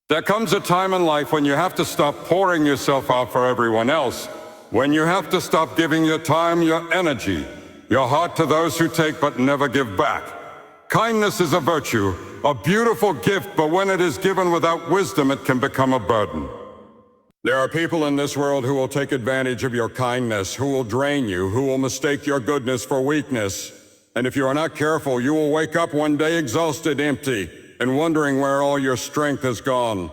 There comes a time in life when you have to stop pouring yourself out for everyone else, when you have to stop giving your time, your energy, your heart to those who take but never give back. Kindness is a virtue, a beautiful gift, but when it is given without wisdom, it can become a burden. There are people in this world who will take advantage of your kindness, who will drain you, who will mistake your goodness for weakness. And if you are not careful, you will wake up one day exhausted, empty, and wondering where all your strength has gone.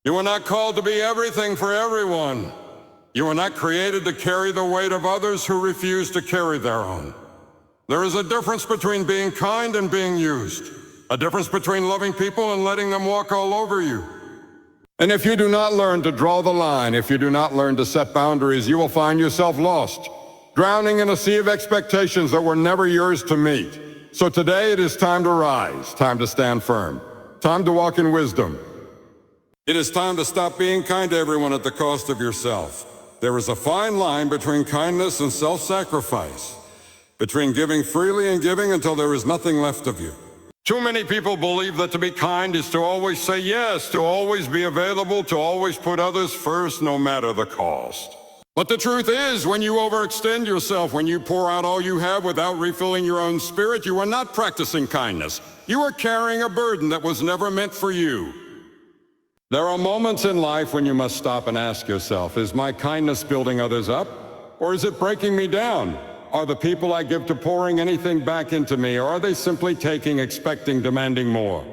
You were not called to be everything for everyone. You were not created to carry the weight of others who refuse to carry their own. There is a difference between being kind and being used, a difference between loving people and letting them walk all over you. And if you do not learn to draw the line, if you do not learn to set boundaries, you will find yourself lost, drowning in a sea of expectations that were never yours to meet. So today it is time to rise, time to stand firm, time to walk in wisdom. It is time to stop being kind to everyone at the cost of yourself. There is a fine line between kindness and self-sacrifice, between giving freely and giving until there is nothing left of you. Too many people believe that to be kind is to always say yes, to always be available, to always put others first, no matter the cost. But the truth is, when you overextend yourself, when you pour out all you have without refilling your own spirit, you are not practicing kindness. You are carrying a burden that was never meant for you. There are moments in life when you must stop and ask yourself, is my kindness building others up, or is it breaking me down? Are the people I give to pouring anything back into me, or are they simply taking, expecting, demanding more?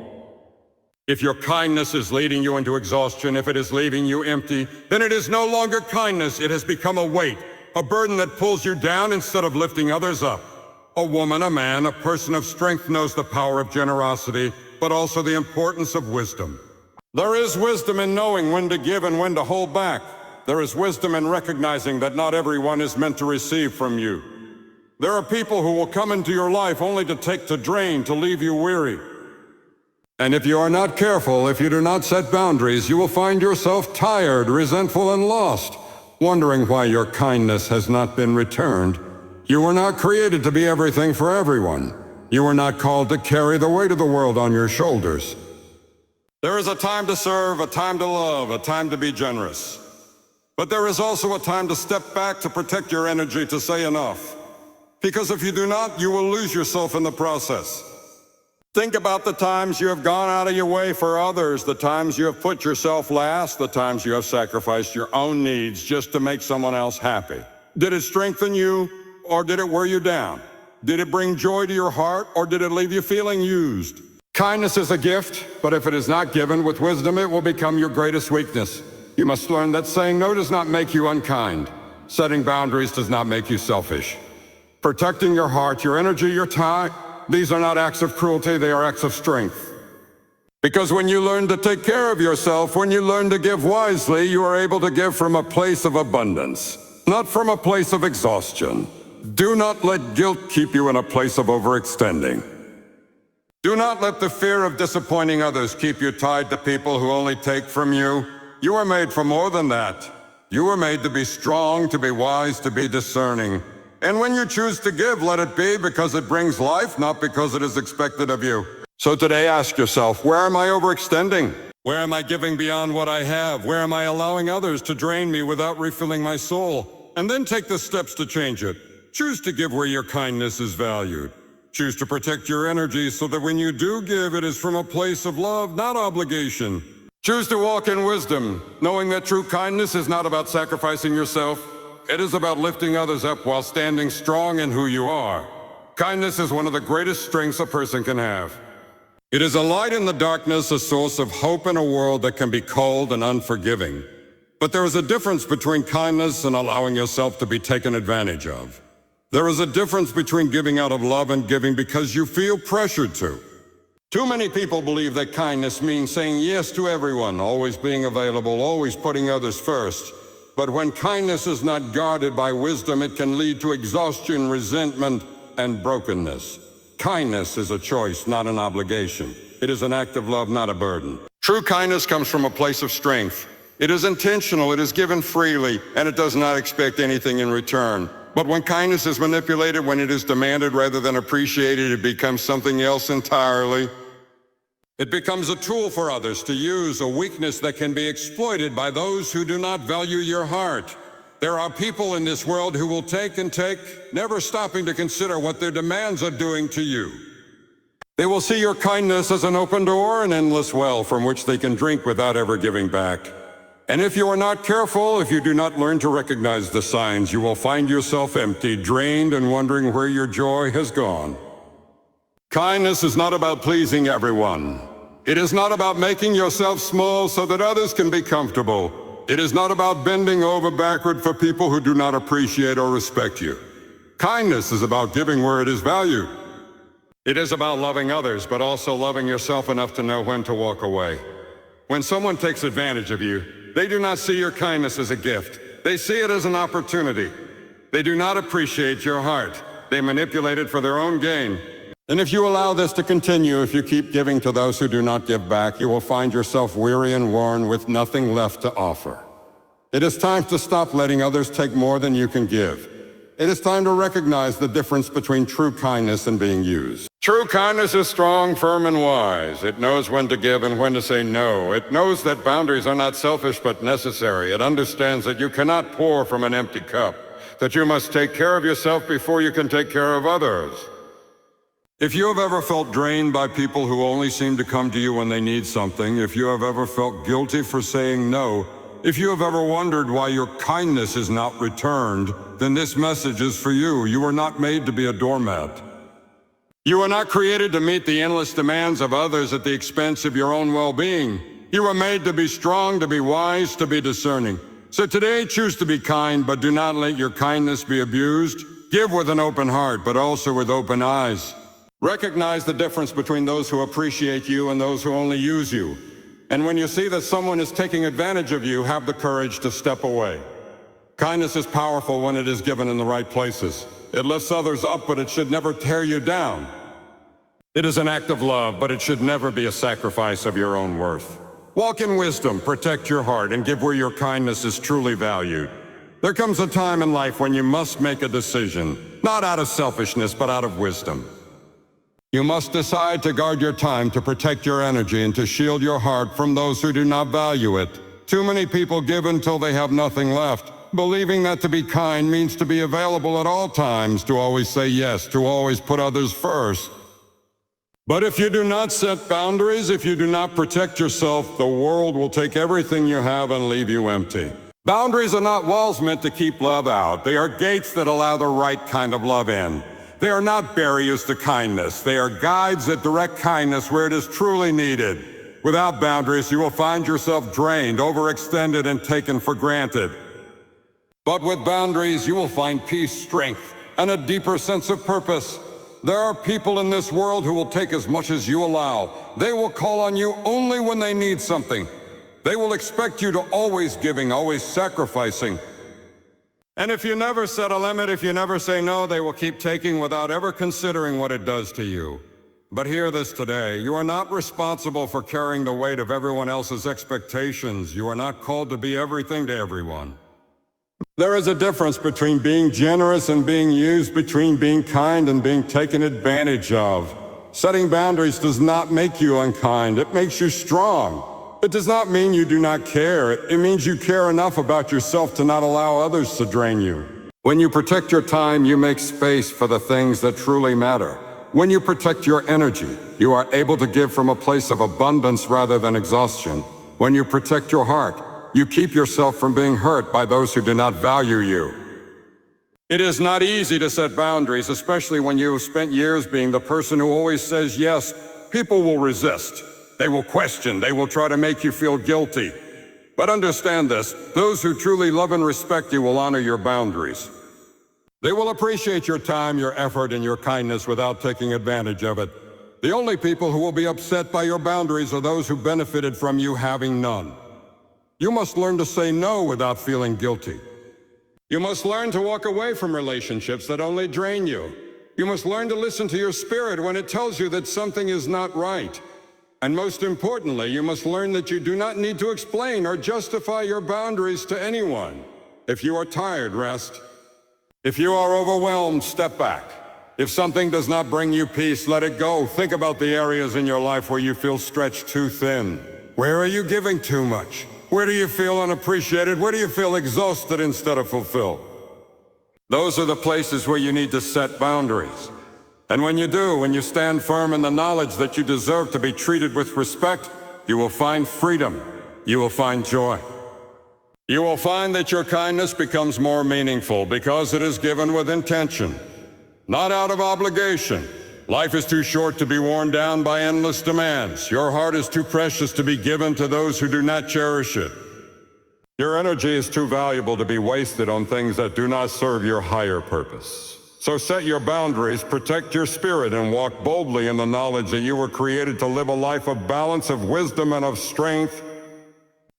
If your kindness is leading you into exhaustion, if it is leaving you empty, then it is no longer kindness. It has become a weight, a burden that pulls you down instead of lifting others up. A woman, a man, a person of strength knows the power of generosity, but also the importance of wisdom. There is wisdom in knowing when to give and when to hold back. There is wisdom in recognizing that not everyone is meant to receive from you. There are people who will come into your life only to take, to drain, to leave you weary. And if you are not careful, if you do not set boundaries, you will find yourself tired, resentful, and lost, wondering why your kindness has not been returned. You were not created to be everything for everyone. You were not called to carry the weight of the world on your shoulders. There is a time to serve, a time to love, a time to be generous. But there is also a time to step back, to protect your energy, to say enough. Because if you do not, you will lose yourself in the process. Think about the times you have gone out of your way for others, the times you have put yourself last, the times you have sacrificed your own needs just to make someone else happy. Did it strengthen you, or did it wear you down? Did it bring joy to your heart, or did it leave you feeling used? Kindness is a gift, but if it is not given with wisdom, it will become your greatest weakness. You must learn that saying no does not make you unkind. Setting boundaries does not make you selfish. Protecting your heart, your energy, your time, these are not acts of cruelty, they are acts of strength. Because when you learn to take care of yourself, when you learn to give wisely, you are able to give from a place of abundance, not from a place of exhaustion. Do not let guilt keep you in a place of overextending. Do not let the fear of disappointing others keep you tied to people who only take from you. You are made for more than that. You were made to be strong, to be wise, to be discerning. And when you choose to give, let it be because it brings life, not because it is expected of you. So today ask yourself, where am I overextending? Where am I giving beyond what I have? Where am I allowing others to drain me without refilling my soul? And then take the steps to change it. Choose to give where your kindness is valued. Choose to protect your energy so that when you do give, it is from a place of love, not obligation. Choose to walk in wisdom, knowing that true kindness is not about sacrificing yourself. It is about lifting others up while standing strong in who you are. Kindness is one of the greatest strengths a person can have. It is a light in the darkness, a source of hope in a world that can be cold and unforgiving. But there is a difference between kindness and allowing yourself to be taken advantage of. There is a difference between giving out of love and giving because you feel pressured to. Too many people believe that kindness means saying yes to everyone, always being available, always putting others first. But when kindness is not guarded by wisdom, it can lead to exhaustion, resentment, and brokenness. Kindness is a choice, not an obligation. It is an act of love, not a burden. True kindness comes from a place of strength. It is intentional, it is given freely, and it does not expect anything in return. But when kindness is manipulated, when it is demanded rather than appreciated, it becomes something else entirely. It becomes a tool for others to use, a weakness that can be exploited by those who do not value your heart. There are people in this world who will take and take, never stopping to consider what their demands are doing to you. They will see your kindness as an open door, an endless well from which they can drink without ever giving back. And if you are not careful, if you do not learn to recognize the signs, you will find yourself empty, drained, and wondering where your joy has gone. Kindness is not about pleasing everyone. It is not about making yourself small so that others can be comfortable. It is not about bending over backward for people who do not appreciate or respect you. Kindness is about giving where it is valued. It is about loving others, but also loving yourself enough to know when to walk away. When someone takes advantage of you, they do not see your kindness as a gift. They see it as an opportunity. They do not appreciate your heart. They manipulate it for their own gain. And if you allow this to continue, if you keep giving to those who do not give back, you will find yourself weary and worn with nothing left to offer. It is time to stop letting others take more than you can give. It is time to recognize the difference between true kindness and being used. True kindness is strong, firm, and wise. It knows when to give and when to say no. It knows that boundaries are not selfish but necessary. It understands that you cannot pour from an empty cup, that you must take care of yourself before you can take care of others. If you have ever felt drained by people who only seem to come to you when they need something, if you have ever felt guilty for saying no, if you have ever wondered why your kindness is not returned, then this message is for you. You were not made to be a doormat. You were not created to meet the endless demands of others at the expense of your own well-being. You were made to be strong, to be wise, to be discerning. So today, choose to be kind, but do not let your kindness be abused. Give with an open heart, but also with open eyes. Recognize the difference between those who appreciate you and those who only use you. And when you see that someone is taking advantage of you, have the courage to step away. Kindness is powerful when it is given in the right places. It lifts others up, but it should never tear you down. It is an act of love, but it should never be a sacrifice of your own worth. Walk in wisdom, protect your heart, and give where your kindness is truly valued. There comes a time in life when you must make a decision, not out of selfishness, but out of wisdom. You must decide to guard your time, to protect your energy, and to shield your heart from those who do not value it. Too many people give until they have nothing left, believing that to be kind means to be available at all times, to always say yes, to always put others first. But if you do not set boundaries, if you do not protect yourself, the world will take everything you have and leave you empty. Boundaries are not walls meant to keep love out. They are gates that allow the right kind of love in. They are not barriers to kindness. They are guides that direct kindness where it is truly needed. Without boundaries, you will find yourself drained, overextended, and taken for granted. But with boundaries, you will find peace, strength, and a deeper sense of purpose. There are people in this world who will take as much as you allow. They will call on you only when they need something. They will expect you to always giving, always sacrificing. And if you never set a limit, if you never say no, they will keep taking without ever considering what it does to you. But hear this today, you are not responsible for carrying the weight of everyone else's expectations. You are not called to be everything to everyone. There is a difference between being generous and being used, between being kind and being taken advantage of. Setting boundaries does not make you unkind, it makes you strong. It does not mean you do not care. It means you care enough about yourself to not allow others to drain you. When you protect your time, you make space for the things that truly matter. When you protect your energy, you are able to give from a place of abundance rather than exhaustion. When you protect your heart, you keep yourself from being hurt by those who do not value you. It is not easy to set boundaries, especially when you have spent years being the person who always says yes. People will resist. They will question, they will try to make you feel guilty. But understand this, those who truly love and respect you will honor your boundaries. They will appreciate your time, your effort, and your kindness without taking advantage of it. The only people who will be upset by your boundaries are those who benefited from you having none. You must learn to say no without feeling guilty. You must learn to walk away from relationships that only drain you. You must learn to listen to your spirit when it tells you that something is not right. And most importantly, you must learn that you do not need to explain or justify your boundaries to anyone. If you are tired, rest. If you are overwhelmed, step back. If something does not bring you peace, let it go. Think about the areas in your life where you feel stretched too thin. Where are you giving too much? Where do you feel unappreciated? Where do you feel exhausted instead of fulfilled? Those are the places where you need to set boundaries. And when you do, when you stand firm in the knowledge that you deserve to be treated with respect, you will find freedom. You will find joy. You will find that your kindness becomes more meaningful because it is given with intention, not out of obligation. Life is too short to be worn down by endless demands. Your heart is too precious to be given to those who do not cherish it. Your energy is too valuable to be wasted on things that do not serve your higher purpose. So set your boundaries, protect your spirit, and walk boldly in the knowledge that you were created to live a life of balance, of wisdom, and of strength.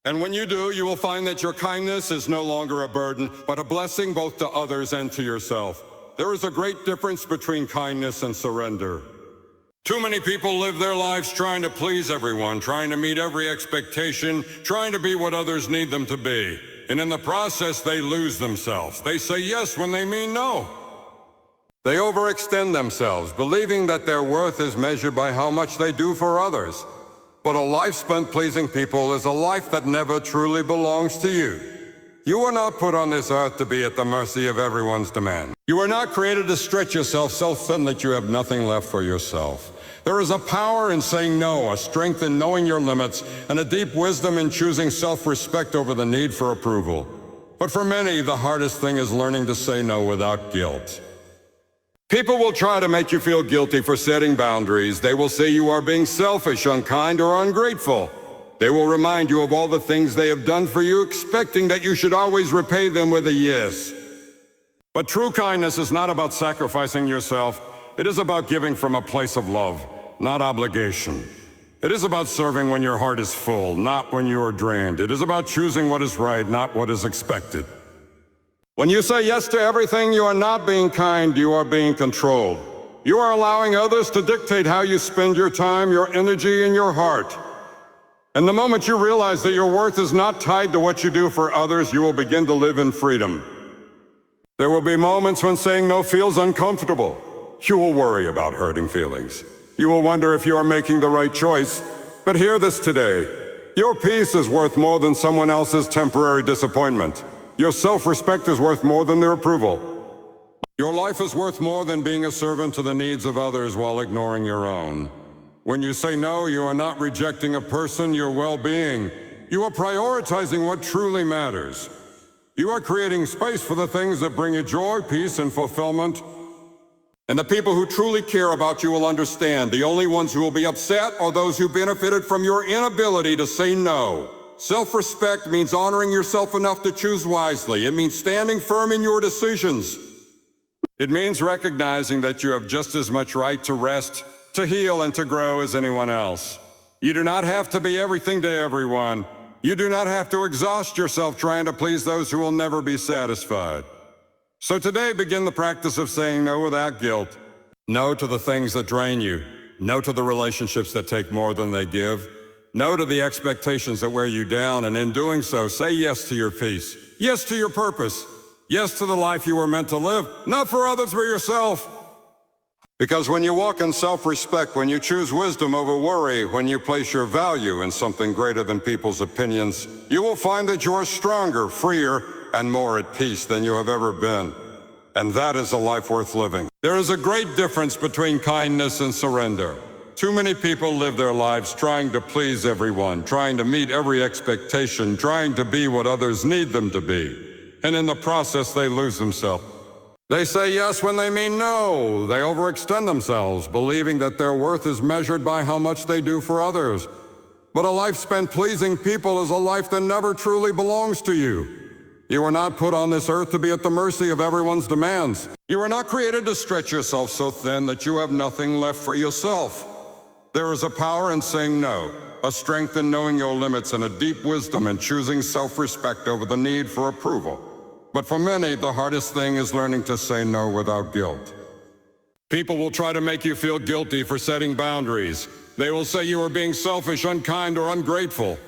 And when you do, you will find that your kindness is no longer a burden, but a blessing both to others and to yourself. There is a great difference between kindness and surrender. Too many people live their lives trying to please everyone, trying to meet every expectation, trying to be what others need them to be. And in the process, they lose themselves. They say yes when they mean no. They overextend themselves, believing that their worth is measured by how much they do for others. But a life spent pleasing people is a life that never truly belongs to you. You were not put on this earth to be at the mercy of everyone's demand. You were not created to stretch yourself so thin that you have nothing left for yourself. There is a power in saying no, a strength in knowing your limits, and a deep wisdom in choosing self-respect over the need for approval. But for many, the hardest thing is learning to say no without guilt. People will try to make you feel guilty for setting boundaries. They will say you are being selfish, unkind, or ungrateful. They will remind you of all the things they have done for you, expecting that you should always repay them with a yes. But true kindness is not about sacrificing yourself. It is about giving from a place of love, not obligation. It is about serving when your heart is full, not when you are drained. It is about choosing what is right, not what is expected. When you say yes to everything, you are not being kind, you are being controlled. You are allowing others to dictate how you spend your time, your energy, and your heart. And the moment you realize that your worth is not tied to what you do for others, you will begin to live in freedom. There will be moments when saying no feels uncomfortable. You will worry about hurting feelings. You will wonder if you are making the right choice. But hear this today. Your peace is worth more than someone else's temporary disappointment. Your self-respect is worth more than their approval. Your life is worth more than being a servant to the needs of others while ignoring your own. When you say no, you are not rejecting a person, your well-being. You are prioritizing what truly matters. You are creating space for the things that bring you joy, peace, and fulfillment. And the people who truly care about you will understand. The only ones who will be upset are those who benefited from your inability to say no. Self-respect means honoring yourself enough to choose wisely. It means standing firm in your decisions. It means recognizing that you have just as much right to rest, to heal, and to grow as anyone else. You do not have to be everything to everyone. You do not have to exhaust yourself trying to please those who will never be satisfied. So today, begin the practice of saying no without guilt. No to the things that drain you. No to the relationships that take more than they give. No to the expectations that wear you down, and in doing so, say yes to your peace. Yes to your purpose. Yes to the life you were meant to live, not for others but yourself. Because when you walk in self-respect, when you choose wisdom over worry, when you place your value in something greater than people's opinions, you will find that you are stronger, freer, and more at peace than you have ever been. And that is a life worth living. There is a great difference between kindness and surrender. Too many people live their lives trying to please everyone, trying to meet every expectation, trying to be what others need them to be. And in the process, they lose themselves. They say yes when they mean no. They overextend themselves, believing that their worth is measured by how much they do for others. But a life spent pleasing people is a life that never truly belongs to you. You were not put on this earth to be at the mercy of everyone's demands. You were not created to stretch yourself so thin that you have nothing left for yourself. There is a power in saying no, a strength in knowing your limits, and a deep wisdom in choosing self-respect over the need for approval. But for many, the hardest thing is learning to say no without guilt. People will try to make you feel guilty for setting boundaries. They will say you are being selfish, unkind, or ungrateful.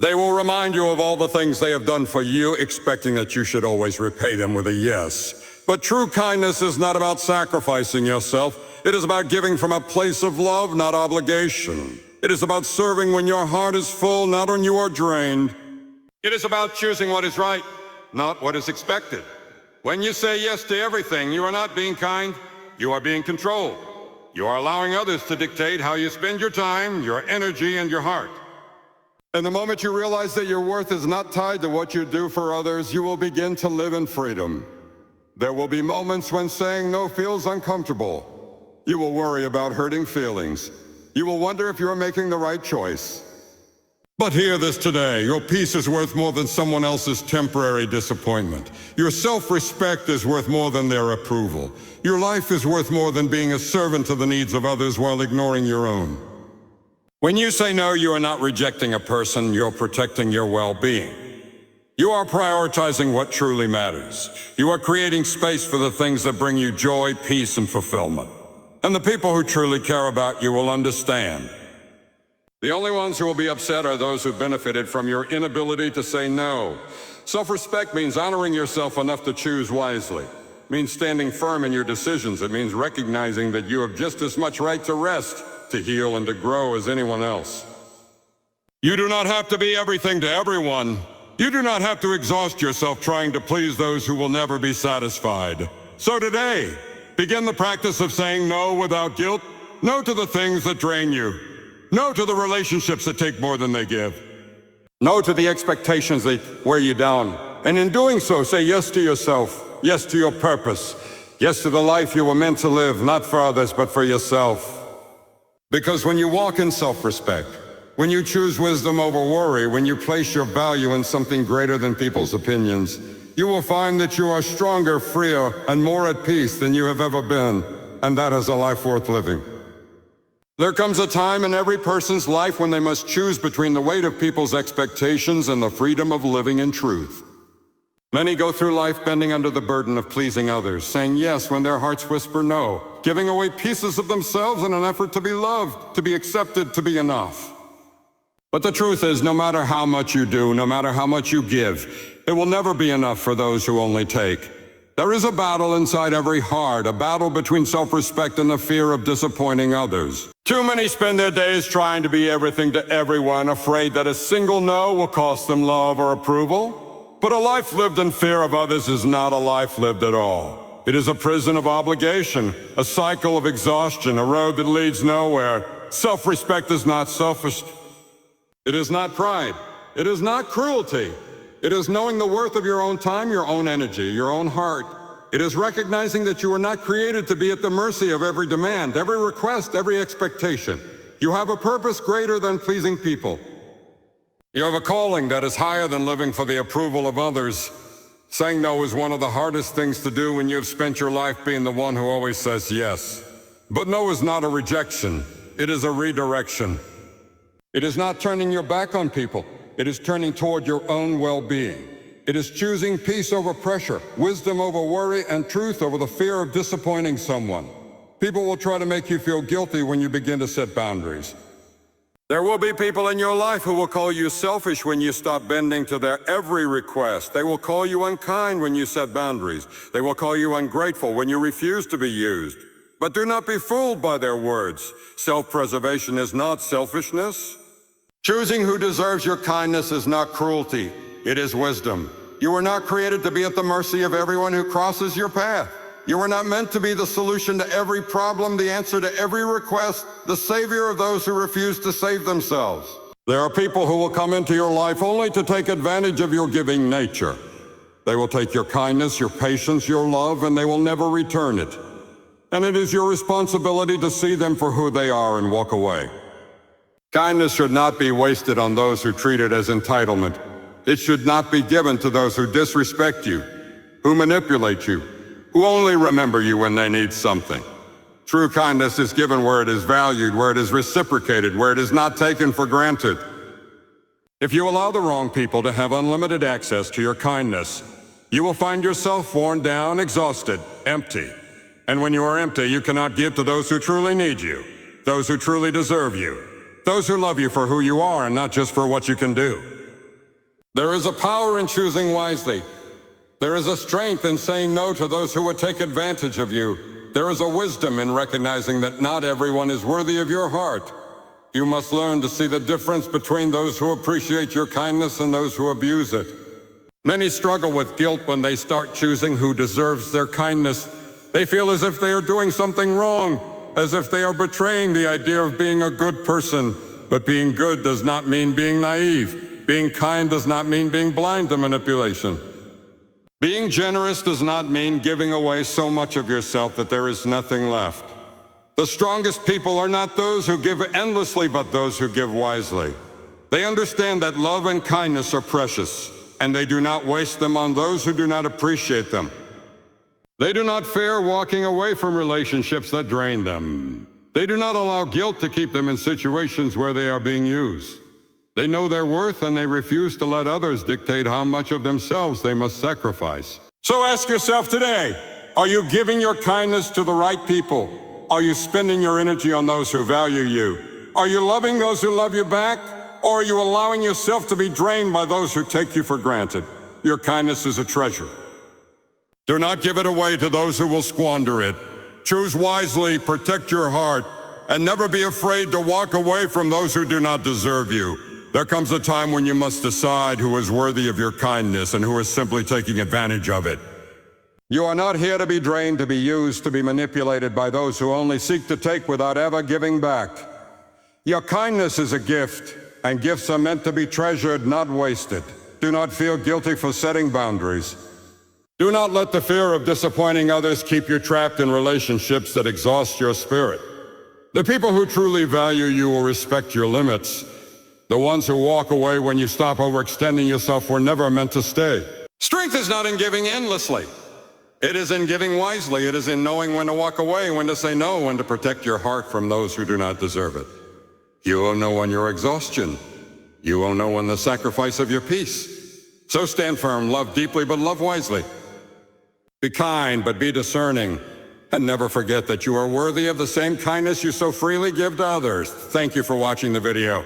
They will remind you of all the things they have done for you, expecting that you should always repay them with a yes. But true kindness is not about sacrificing yourself. It is about giving from a place of love, not obligation. It is about serving when your heart is full, not when you are drained. It is about choosing what is right, not what is expected. When you say yes to everything, you are not being kind, you are being controlled. You are allowing others to dictate how you spend your time, your energy, and your heart. And the moment you realize that your worth is not tied to what you do for others, you will begin to live in freedom. There will be moments when saying no feels uncomfortable. You will worry about hurting feelings. You will wonder if you are making the right choice. But hear this today, your peace is worth more than someone else's temporary disappointment. Your self-respect is worth more than their approval. Your life is worth more than being a servant to the needs of others while ignoring your own. When you say no, you are not rejecting a person, you're protecting your well-being. You are prioritizing what truly matters. You are creating space for the things that bring you joy, peace, and fulfillment. And the people who truly care about you will understand. The only ones who will be upset are those who benefited from your inability to say no. Self-respect means honoring yourself enough to choose wisely. It means standing firm in your decisions. It means recognizing that you have just as much right to rest, to heal, and to grow as anyone else. You do not have to be everything to everyone. You do not have to exhaust yourself trying to please those who will never be satisfied. So today, begin the practice of saying no without guilt. No to the things that drain you. No to the relationships that take more than they give. No to the expectations that wear you down. And in doing so, say yes to yourself, yes to your purpose, yes to the life you were meant to live, not for others, but for yourself. Because when you walk in self-respect, when you choose wisdom over worry, when you place your value in something greater than people's opinions, you will find that you are stronger, freer, and more at peace than you have ever been. And that is a life worth living. There comes a time in every person's life when they must choose between the weight of people's expectations and the freedom of living in truth. Many go through life bending under the burden of pleasing others, saying yes when their hearts whisper no, giving away pieces of themselves in an effort to be loved, to be accepted, to be enough. But the truth is, no matter how much you do, no matter how much you give, it will never be enough for those who only take. There is a battle inside every heart, a battle between self-respect and the fear of disappointing others. Too many spend their days trying to be everything to everyone, afraid that a single no will cost them love or approval. But a life lived in fear of others is not a life lived at all. It is a prison of obligation, a cycle of exhaustion, a road that leads nowhere. Self-respect is not selfish. It is not pride. It is not cruelty. It is knowing the worth of your own time, your own energy, your own heart. It is recognizing that you were not created to be at the mercy of every demand, every request, every expectation. You have a purpose greater than pleasing people. You have a calling that is higher than living for the approval of others. Saying no is one of the hardest things to do when you have spent your life being the one who always says yes. But no is not a rejection. It is a redirection. It is not turning your back on people. It is turning toward your own well-being. It is choosing peace over pressure, wisdom over worry, and truth over the fear of disappointing someone. People will try to make you feel guilty when you begin to set boundaries. There will be people in your life who will call you selfish when you stop bending to their every request. They will call you unkind when you set boundaries. They will call you ungrateful when you refuse to be used. But do not be fooled by their words. Self-preservation is not selfishness. Choosing who deserves your kindness is not cruelty. It is wisdom. You were not created to be at the mercy of everyone who crosses your path. You were not meant to be the solution to every problem, the answer to every request, the savior of those who refuse to save themselves. There are people who will come into your life only to take advantage of your giving nature. They will take your kindness, your patience, your love, and they will never return it. And it is your responsibility to see them for who they are and walk away. Kindness should not be wasted on those who treat it as entitlement. It should not be given to those who disrespect you, who manipulate you, who only remember you when they need something. True kindness is given where it is valued, where it is reciprocated, where it is not taken for granted. If you allow the wrong people to have unlimited access to your kindness, you will find yourself worn down, exhausted, empty. And when you are empty, you cannot give to those who truly need you, those who truly deserve you, those who love you for who you are and not just for what you can do. There is a power in choosing wisely. There is a strength in saying no to those who would take advantage of you. There is a wisdom in recognizing that not everyone is worthy of your heart. You must learn to see the difference between those who appreciate your kindness and those who abuse it. Many struggle with guilt when they start choosing who deserves their kindness. They feel as if they are doing something wrong, as if they are betraying the idea of being a good person. But being good does not mean being naive. Being kind does not mean being blind to manipulation. Being generous does not mean giving away so much of yourself that there is nothing left. The strongest people are not those who give endlessly, but those who give wisely. They understand that love and kindness are precious, and they do not waste them on those who do not appreciate them. They do not fear walking away from relationships that drain them. They do not allow guilt to keep them in situations where they are being used. They know their worth, and they refuse to let others dictate how much of themselves they must sacrifice. So ask yourself today, are you giving your kindness to the right people? Are you spending your energy on those who value you? Are you loving those who love you back? Or are you allowing yourself to be drained by those who take you for granted? Your kindness is a treasure. Do not give it away to those who will squander it. Choose wisely, protect your heart, and never be afraid to walk away from those who do not deserve you. There comes a time when you must decide who is worthy of your kindness and who is simply taking advantage of it. You are not here to be drained, to be used, to be manipulated by those who only seek to take without ever giving back. Your kindness is a gift, and gifts are meant to be treasured, not wasted. Do not feel guilty for setting boundaries. Do not let the fear of disappointing others keep you trapped in relationships that exhaust your spirit. The people who truly value you will respect your limits. The ones who walk away when you stop overextending yourself were never meant to stay. Strength is not in giving endlessly. It is in giving wisely. It is in knowing when to walk away, when to say no, when to protect your heart from those who do not deserve it. You will know when your exhaustion. You will know when the sacrifice of your peace. So stand firm, love deeply, but love wisely. Be kind, but be discerning. And never forget that you are worthy of the same kindness you so freely give to others. Thank you for watching the video.